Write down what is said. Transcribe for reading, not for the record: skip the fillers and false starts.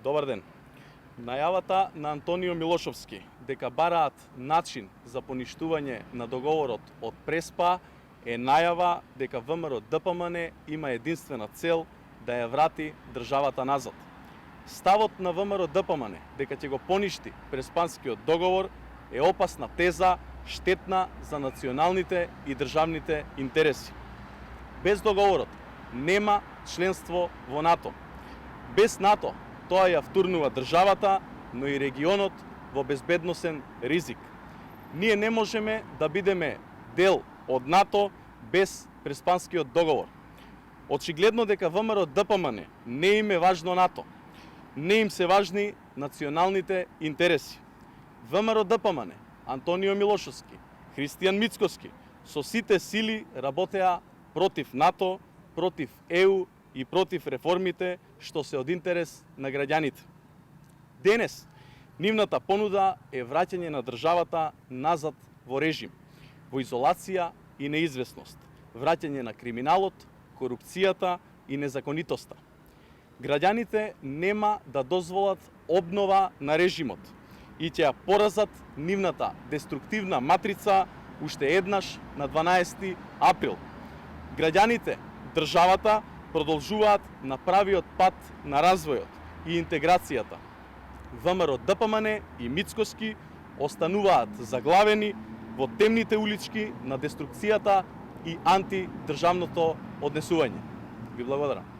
Добар ден. Најавата на Антонио Милошовски дека бараат начин за поништување на договорот од Преспа е најава дека ВМРО ДПМН има единствена цел да ја врати државата назад. Ставот на ВМРО ДПМН дека ќе го поништи Преспанскиот договор е опасна теза, штетна за националните и државните интереси. Без договорот нема членство во НАТО. Без НАТО тоа ја втурнува државата, но и регионот во безбедносен ризик. Ние не можеме да бидеме дел од НАТО без Преспанскиот договор. Очигледно дека ВМРО ДПМН не им е важно НАТО. Не им се важни националните интереси. ВМРО ДПМН, Антонио Милошовски, Христијан Мицкоски со сите сили работеа против НАТО, против ЕУ и против реформите што се од интерес на граѓаните. Денес, нивната понуда е враќање на државата назад во режим, во изолација и неизвестност, враќање на криминалот, корупцијата и незаконитоста. Граѓаните нема да дозволат обнова на режимот и ќе ја поразат нивната деструктивна матрица уште еднаш на 12 април. Граѓаните, државата продолжуваат на правиот пат на развојот и интеграцијата. ВМРО ДПМН и Мицкоски остануваат заглавени во темните улички на деструкцијата и антидржавното однесување. Ви благодарам.